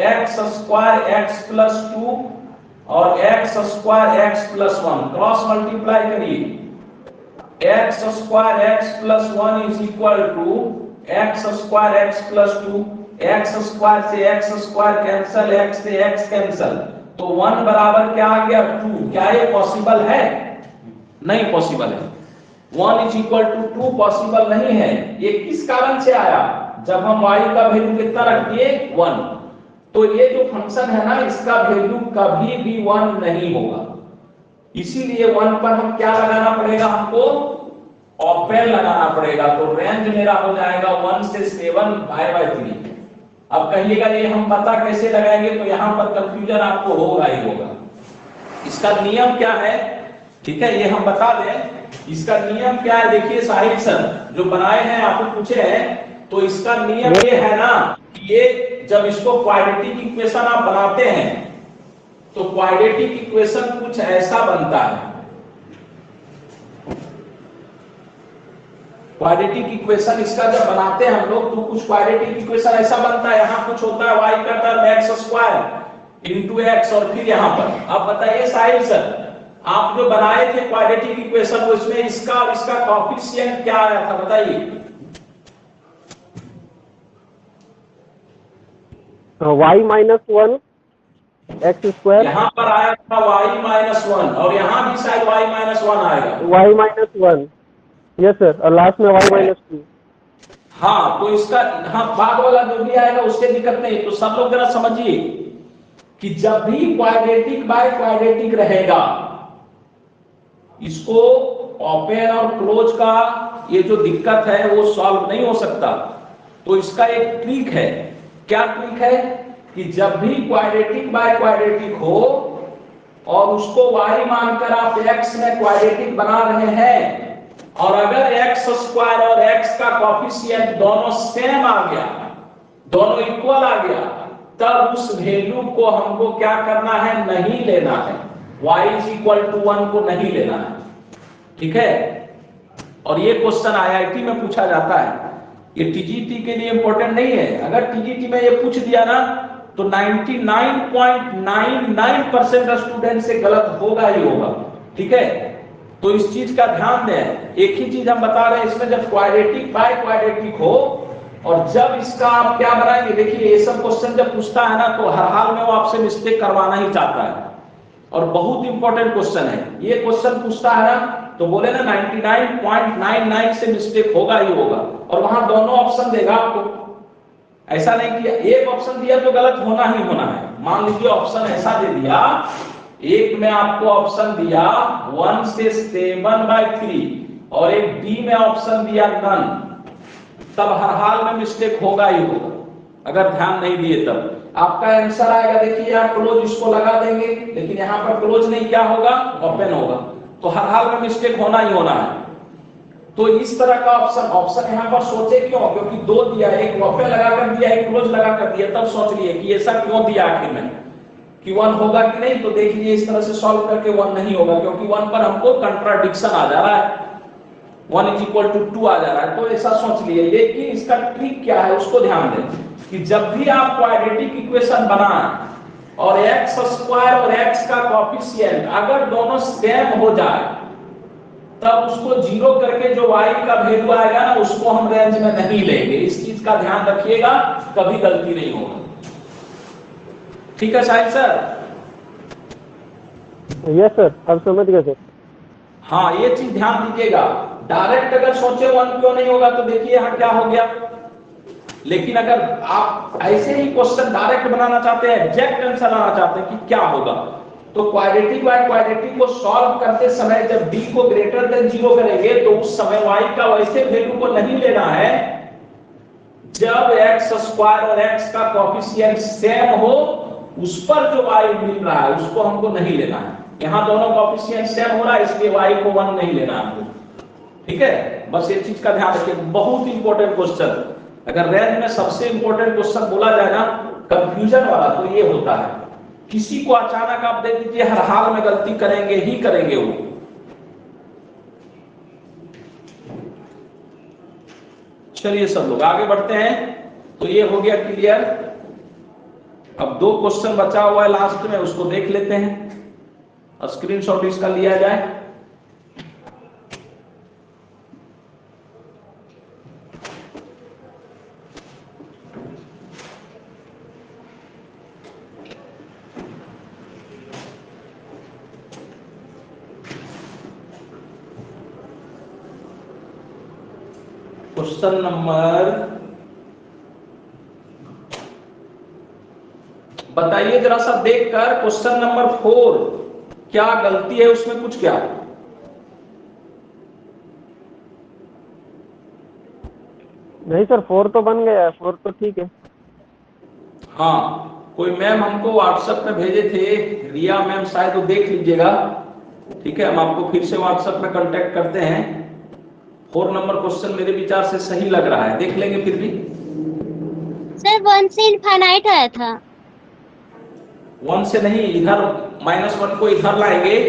x square x plus 2 और x square x plus 1, cross multiply करिए, x square x plus 1 is equal to x square x plus 2, x square से एक्स स्क्वायर कैंसल, एक्स से एक्स कैंसल, तो 1 बराबर क्या आ गया 2। क्या ये पॉसिबल है, नहीं पॉसिबल है। 1 इज इक्वल टू 2 पॉसिबल नहीं है। ये किस कारण से आया, जब हम y का वैल्यू कितना रख दिए 1, तो ये जो फंक्शन है ना इसका वैल्यू कभी भी 1 नहीं होगा, इसीलिए 1 पर हम क्या लगाना पड़ेगा, हमको ओपन लगाना पड़ेगा। तो रेंज मेरा हो जाएगा 1 से 7 बाय 3। अब कहिएगा ये हम पता कैसे लगाएंगे, तो यहां पर कंफ्यूजन आपको होगा ही होगा। इसका नियम क्या है, ठीक है, ये हम बता दें। इसका नियम क्या है, देखिए साहिब सर जो बनाए हैं आपको पूछे हैं, तो इसका नियम ये है ना कि ये जब इसको क्वाड्रेटिक इक्वेशन आप बनाते हैं तो क्वाड्रेटिक इक्वेशन कुछ ऐसा बनता है। क्वाड्रेटिक इक्वेशन इसका जब बनाते हैं हम लोग तो कुछ क्वाड्रेटिक इक्वेशन ऐसा बनता है, यहाँ कुछ होता है y का term x square into x, और फिर यहाँ पर अब बताइए साहिब सर आप जो बनाए थे क्वाड्रेटिक इक्वेशन उसमें इसका और इसका कोएफिशिएंट क्या आया था, बताइए। y माइनस 1 एक्स स्क्वायर, यहाँ पर आया था y माइनस 1 और यहाँ भी शायद y माइनस 1 आएगा, y माइनस 1, यस सर, और लास्ट में y माइनस 2। हाँ तो इसका हाँ बाद वाला जो भी आएगा उससे दिक्कत नहीं। तो सब लोग जरा समझिए कि जब भी क्वाड्रेटिक बाय क्वाड्रेटिक रहेगा, इसको ओपन और क्लोज का ये जो दिक्कत है वो सॉल्व नहीं हो सकता। तो इसका एक ट्रिक है, क्या ट्रिक है कि जब भी क्वाड्रेटिक बाय क्वाड्रेटिक हो और उसको y मानकर आप x में क्वाड्रेटिक बना रहे हैं, और अगर एक्स स्क्वायर और एक्स का कोएफिशिएंट दोनों सेम आ गया, दोनों इक्वल आ गया, तब उस वैल्यू को हमको क्या करना है, नहीं लेना है, y इज इक्वल टू 1 को नहीं लेना है, ठीक है। और ये क्वेश्चन IIT में पूछा जाता है, ये TGT के लिए इंपॉर्टेंट नहीं है। अगर TGT में ये पूछ दिया ना तो 99.99% स्टूडेंट से गलत होगा ही होगा, ठीक है। तो इस चीज का ध्यान दें। एक ही चीज हम बता रहे हैं इसमें, जब क्वाड्रेटिक बाय क्वाड्रेटिक हो और जब इसका आप क्या बनाएंगे, देखिए ये सब क्वेश्चन जब पूछता है ना तो हर हाल में वो आपसे मिस्टेक करवाना ही चाहता है, और बहुत इंपॉर्टेंट क्वेश्चन है ये। क्वेश्चन पूछता है ना तो बोले ना 99.99 से मिस्टेक होगा ही होगा, और वहां दोनों ऑप्शन देगा आपको। ऐसा नहीं कि एक ऑप्शन दिया तो गलत होना ही होना है। मान लीजिए ऑप्शन ऐसा दे दिया, एक में आपको ऑप्शन दिया 1 से 7 बाय 3 और एक बी में ऑप्शन दिया नन, तब हर हाल में मिस्टेक होगा ही होगा अगर ध्यान नहीं दिए। तब आपका आंसर आएगा, देखिए यहाँ क्लोज इसको लगा देंगे, लेकिन यहाँ पर क्लोज नहीं क्या होगा, ओपन होगा। तो हर हाल में मिस्टेक होना ही होना है। तो इस तरह का ऑप्शन यहाँ पर सोचे क्यों, क्योंकि दो दिया, एक वॉफे लगा कर दिया, एक क्लोज लगा कर दिया, तब सोच लिए कि ऐसा क्यों दिया आखिर में कि 1 होगा कि नहीं। तो देख लीजिए इस तरह से सॉल्व करके 1 नहीं होगा, क्योंकि 1 पर हमको कंट्राडिक्शन आ जा रहा है, 1 = 2 आ जा रहा है, तो ऐसा सोच लिए। लेकिन इसका ट्रिक क्या है उसको ध्यान दें कि जब भी आप क्वाड्रेटिक इक्वेशन बनाएं और x² और x का कोएफिशिएंट अगर दोनों सेम हो जाए, तब उसको 0 करके जो y का वैल्यू आएगा ना, उसको हम रेंज में नहीं लेंगे। इस चीज का ध्यान रखिएगा, कभी गलती नहीं होगा। ठीक है साहिल सर? यस सर, अब समझ गए सर। हाँ, ये चीज ध्यान दीजिएगा। डायरेक्ट अगर सोचे 1 क्यों नहीं होगा, तो देखिए यहाँ क्या हो गया। लेकिन अगर आप ऐसे ही क्वेश्चन डायरेक्ट बनाना चाहते हैं, एग्जैक्ट आंसर लाना चाहते हैं कि क्या होगा, तो क्वाड्रेटिक बाय क्वाड्रेटिक को सॉल्व करते समय जब d को ग्रेटर देन 0 करेंगे, तो उस समय y का वैसे वैल्यू को नहीं लेना है जब x² और x का कोएफिशिएंट सेम हो, उस पर जो y मिल रहा है उसको हमको नहीं लेना है। यहाँ दोनों कोएफिशिएंट सेम हो रहा है, इसलिए y को 1 नहीं लेना हमको। ठीक है, बस ये चीज का ध्यान रखिए। बहुत इंपॉर्टेंट क्वेश्चन, अगर रेंज में सबसे इंपॉर्टेंट क्वेश्चन बोला जाए ना कंफ्यूजन वाला, तो ये होता है। किसी को अचानक आप दे दीजिए, हर हाल में गलती करेंगे ही करेंगे वो। चलिए सब लोग आगे बढ़ते हैं। तो ये हो गया क्लियर। अब 2 क्वेश्चन बचा हुआ है लास्ट में, उसको देख लेते हैं। स्क्रीनशॉट इसका लिया जाए। क्वेश्चन नंबर, बताइए जरा सा देखकर, क्वेश्चन नंबर 4 क्या गलती है उसमें कुछ? क्या नहीं सर, 4 तो बन गया है, 4 तो ठीक है। हाँ, कोई मैम हमको व्हाट्सएप में भेजे थे, रिया मैम शायद, वो देख लीजिएगा। ठीक है, हम आपको फिर से व्हाट्सएप में कांटेक्ट करते हैं। 4 नंबर क्वेश्चन मेरे विचार से सही लग रहा है, देख लेंगे फिर भी। सर 1 से इनफाइनाइट आया था। 1 से नहीं, इधर -1 को इधर लाएंगे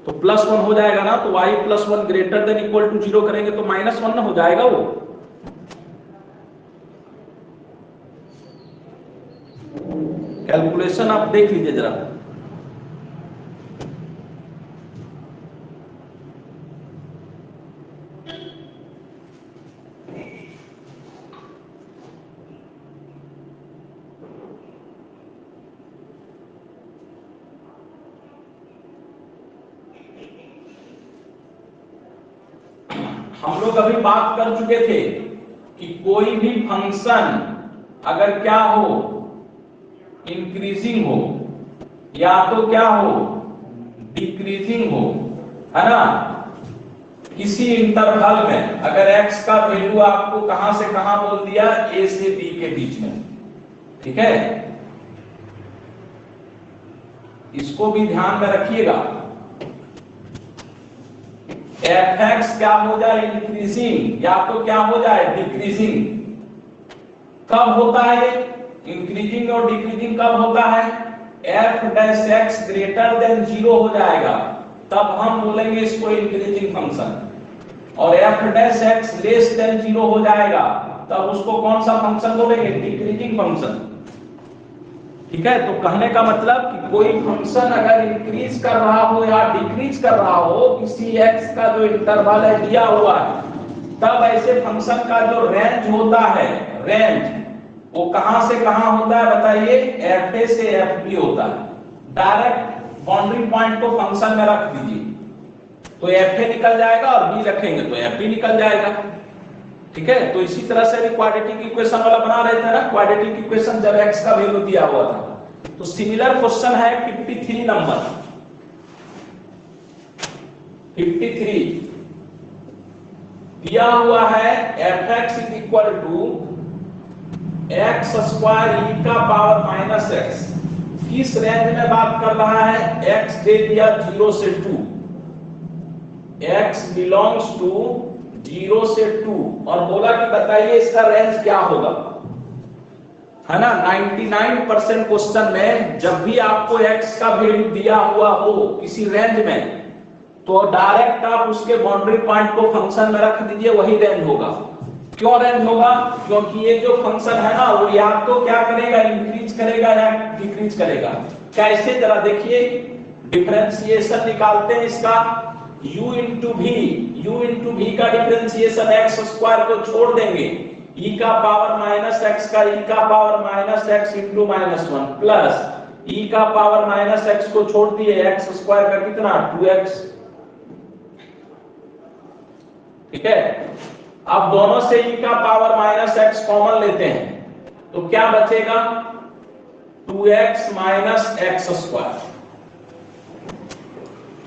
तो +1 हो जाएगा ना, तो y +1 greater than equal to 0 करेंगे तो -1 ना हो जाएगा वो। कैलकुलेशन आप देख लीजिए जरा। हम लोग अभी बात कर चुके थे कि कोई भी फंक्शन अगर क्या हो, इंक्रीजिंग हो या तो क्या हो, डिक्रीजिंग हो, है ना, किसी इंटरवल में अगर x का वैल्यू आपको कहां से कहां बोल दिया, a से b के बीच में। ठीक है, इसको भी ध्यान में रखिएगा। fx क्या हो जाए, इंक्रीजिंग, या तो क्या हो जाए, डिक्रीजिंग। कब होता है इंक्रीजिंग और डिक्रीजिंग? कब होता है, f' ग्रेटर देन 0 हो जाएगा, तब हम बोलेंगे इसको इंक्रीजिंग फंक्शन। और f' लेस देन 0 हो जाएगा, तब उसको कौन सा फंक्शन बोलेंगे, डिक्रीजिंग फंक्शन। ठीक है, तो कहने का मतलब कि कोई फंक्शन अगर इंक्रीज कर रहा हो या डिक्रीज कर रहा हो, किसी x का जो इंटरवल है दिया हुआ है, तब ऐसे फंक्शन का जो रेंज होता है, रेंज वो कहां से कहां होता है बताइए, fa से fb होता है। डायरेक्ट बाउंड्री पॉइंट को फंक्शन में रख दीजिए तो fa निकल जाएगा, और b रखेंगे तो fb निकल जाएगा। ठीक है, तो इसी तरह से भी क्वाड्रेटिक इक्वेशन वाला बना रहे थे ना, क्वाड्रेटिक इक्वेशन जब x का वैल्यू दिया हुआ था। तो सिमिलर क्वेश्चन है 53 नंबर। 53 दिया हुआ है fx = x² e का पावर -x। किस रेंज में बात कर रहा है, x दे दिया 0 से 2, x बिलोंग्स टू 0 से 2 और बोला कि बताइए इसका रेंज क्या होगा, है ना। 99% क्वेश्चन में जब भी आपको x का वैल्यू दिया हुआ हो किसी रेंज में, तो डायरेक्ट आप उसके बाउंड्री पॉइंट को फंक्शन में रख दीजिए, वही रेंज होगा। क्यों रेंज होगा? क्योंकि ये जो फंक्शन है ना वो या तो क्या करेगा, इंक्रीज करेगा या डिक्रीज करेगा। कैसे, जरा देखिए, डिफरेंशिएशन निकालते हैं इसका। u इंटू भी का डिफरेंशिएशन एक्स स्क्वायर को छोड़ देंगे, e का पावर माइनस एक्स का e का power minus x into -1 plus e का पावर माइनस एक्स को छोड़ दिए, एक्स स्क्वायर का कितना 2x। ठीक है, अब दोनों से e का पावर माइनस एक्स कॉमन लेते हैं तो क्या बचेगा, 2x माइनस एक्स स्क्वायर।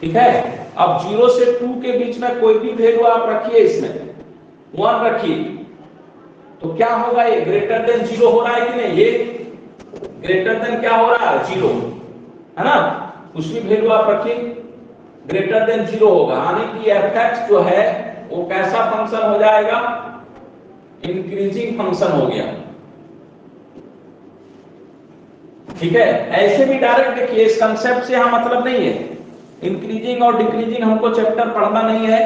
ठीक है, अब 0 से 2 के बीच में कोई भी वैल्यू आप रखिए, इसमें 1 रखिए, तो क्या होगा, ये ग्रेटर देन 0 हो रहा है कि नहीं, ये ग्रेटर देन क्या हो रहा है 0, है ना। कुछ भी वैल्यू आप रखिए ग्रेटर देन 0 होगा, यानी कि fx जो है वो कैसा फंक्शन हो जाएगा, इंक्रीजिंग फंक्शन हो गया। ठीक है, ऐसे भी डायरेक्ट देखिए, इस कंसेप्ट से हम मतलब नहीं है, इंक्रीजिंग और डिक्रीजिंग हमको चैप्टर पढ़ना नहीं है,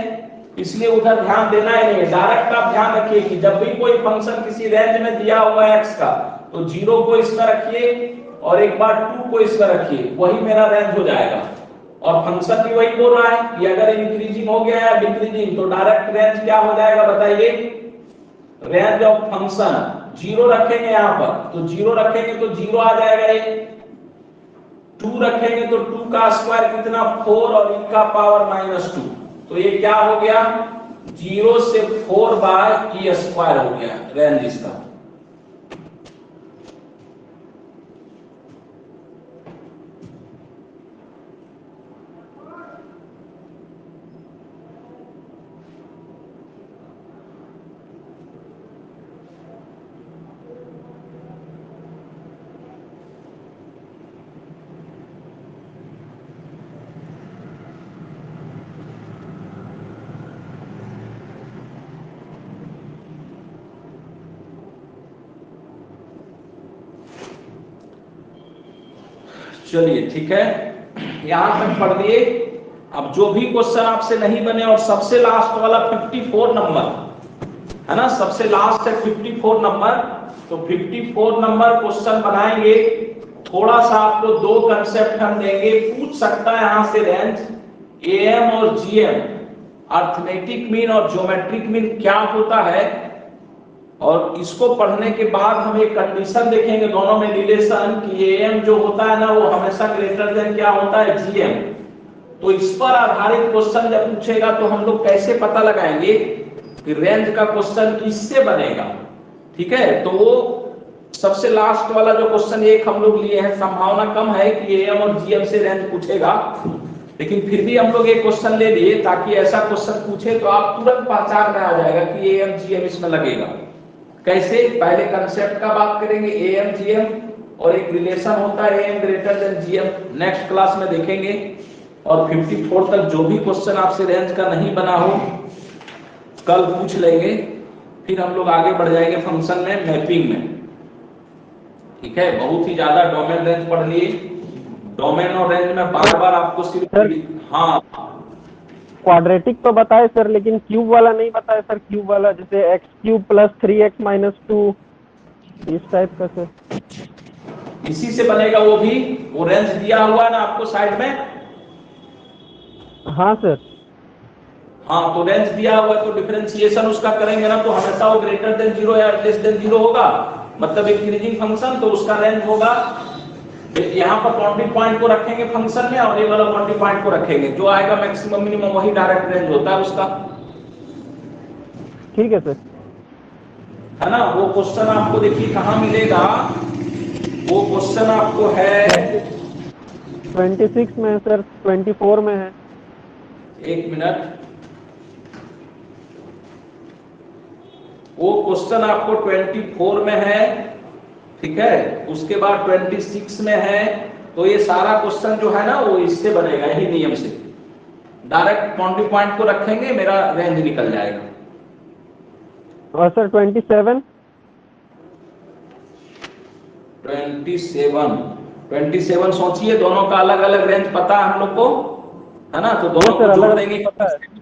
इसलिए उधर ध्यान देना ही नहीं है। डायरेक्ट आप ध्यान रखिए कि जब भी कोई फंक्शन किसी रेंज में दिया हुआ है x का, तो 0 को इसमें रखिए और एक बार 2 को इसमें रखिए, वही मेरा रेंज हो जाएगा। और फंक्शन भी वही बोल रहा है कि अगर इंक्रीजिंग हो गया है डिक्रीजिंग, तो डायरेक्ट रेंज क्या हो जाएगा बताइए, रेंज ऑफ फंक्शन 0 रखेंगे यहाँ पर, तो 0 रखेंगे तो 0 आ जाएगा, ये 2 रखेंगे तो 2 का स्क्वायर कितना 4 और e का पावर -2, तो ये क्या हो गया 0 से 4 बाय e स्क्वायर हो गया रेंज इसका। चलिए ठीक है, यहां तक पढ़ लिए। अब जो भी क्वेश्चन आपसे नहीं बने, और सबसे लास्ट वाला 54 नंबर है ना, सबसे लास्ट है 54 नंबर, तो 54 नंबर क्वेश्चन बनाएंगे। थोड़ा सा आपको 2 कंसेप्ट हम देंगे, पूछ सकता है यहां से रेंज एएम और जीएम, अर्थमेटिक मीन और ज्योमेट्रिक मीन क्या होता है, और इसको पढ़ने के बाद हम एक कंडीशन देखेंगे दोनों में रिलेशन कि एएम जो होता है ना वो हमेशा ग्रेटर देन क्या होता है जीएम। तो इस पर आधारित क्वेश्चन जब पूछेगा तो हम लोग कैसे पता लगाएंगे कि रेंज का क्वेश्चन किससे बनेगा। ठीक है, तो वो सबसे लास्ट वाला जो क्वेश्चन एक हम लोग लिए हैं, संभावना कम है कि एएम और जीएम से रेंज पूछेगा, लेकिन फिर भी हम लोग एक क्वेश्चन ले लिए ताकि ऐसा क्वेश्चन पूछे तो आप तुरंत पहचान में आ जाएगा कि एएम जीएम इसमें लगेगा। कैसे, पहले कंसेप्ट का बात करेंगे एएम जीएम, और एक रिलेशन होता है am greater than GM, next class में देखेंगे। और 54 तक जो भी क्वेश्चन आपसे रेंज का नहीं बना हो कल पूछ लेंगे, फिर हम लोग आगे बढ़ जाएंगे फंक्शन में, मैपिंग में। ठीक है, बहुत ही ज्यादा डोमेन रेंज पढ़ लिए, डोमेन और रेंज में बार बार आपको सिर्फ हाँ क्वाड्रेटिक तो बताए सर, लेकिन क्यूब वाला नहीं बताया सर। क्यूब वाला जैसे x³ + 3x - 2 इस टाइप का सर। इसी से बनेगा वो भी, वो रेंज दिया हुआ है ना आपको साइड में। हाँ सर, हाँ, तो रेंज दिया हुआ है तो डिफरेंशिएशन उसका करेंगे ना, तो हमेशा वो ग्रेटर देन 0 या लेस देन 0 होगा, मतलब इंक्रीजिंग फंक्शन, तो उसका रेंज होगा। यहाँ पर बाउंड्री पॉइंट को रखेंगे फंक्शन में, और ये वाला बाउंड्री पॉइंट को रखेंगे, जो आएगा मैक्सिमम मिनिमम वही डायरेक्ट रेंज होता है उसका। ठीक है सर, है ना। वो क्वेश्चन आपको देखिए कहाँ मिलेगा, वो क्वेश्चन आपको है 26 में है सर, 24 में है। एक मिनट, वो क्वेश्चन आपको 24 में है, ठीक है, उसके बाद 26 में है। तो ये सारा क्वेश्चन जो है ना वो इससे बनेगा, यही नियम से। डायरेक्ट बाउंड्री पॉइंट को रखेंगे, मेरा रेंज निकल जाएगा। और सर 27 27 सोचिए, दोनों का अलग अलग रेंज पता है हम लोग को, है ना? तो दोनों को जोड़ देंगे,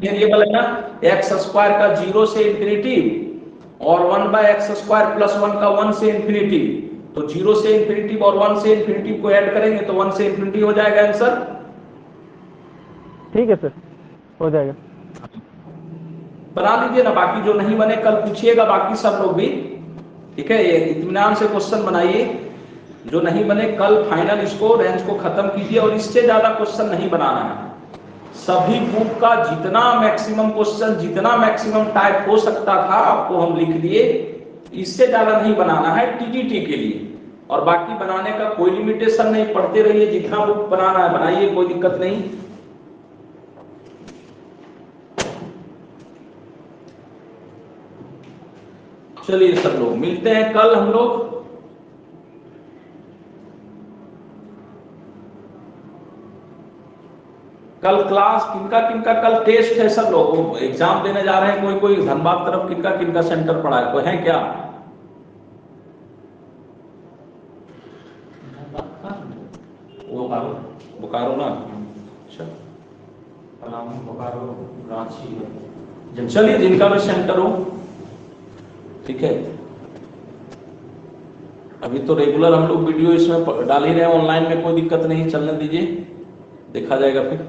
वेरिएबल है ना, एक्स स्क्वायर का 0 से इंफिनिटी और 1/x² प्लस 1 का 1 से इंफिनिटी। तो 0 से इंफिनिटी और 1 से इंफिनिटी को ऐड करेंगे तो 1 से इंफिनिटी हो जाएगा आंसर। ठीक है सर, हो जाएगा। बना लीजिए ना, बाकी जो नहीं बने कल पूछिएगा, बाकी सब लोग भी, ठीक है? ये इत्मीनान से क्वेश्चन बनाइए, जो नहीं बने कल फाइनल इसको रेंज को खत्म कीजिए, और इससे ज्यादा क्वेश्चन नहीं बनाना है। सभी बुक का जितना मैक्सिमम क्वेश्चन, जितना मैक्सिमम टाइप हो सकता था आपको हम लिख दिए, इससे ज्यादा नहीं बनाना है टीजीटी के लिए। और बाकी बनाने का कोई लिमिटेशन नहीं, पढ़ते रहिए, जितना बुक बनाना है बनाइए, कोई दिक्कत नहीं। चलिए सब लोग मिलते हैं कल हम लोग। कल क्लास किनका किनका कल टेस्ट है सब लोग, एग्जाम देने जा रहे हैं, कोई कोई धनबाद तरफ किनका किनका सेंटर पड़ा है, कोई है क्या? बोकारो ना, अच्छा बोकारो रांची। चलिए जिनका भी सेंटर हो, ठीक है। अभी तो रेगुलर हम लोग वीडियो इसमें डाल ही रहे हैं ऑनलाइन में, कोई दिक्कत नहीं, चलने दीजिए, देखा जाएगा फिर।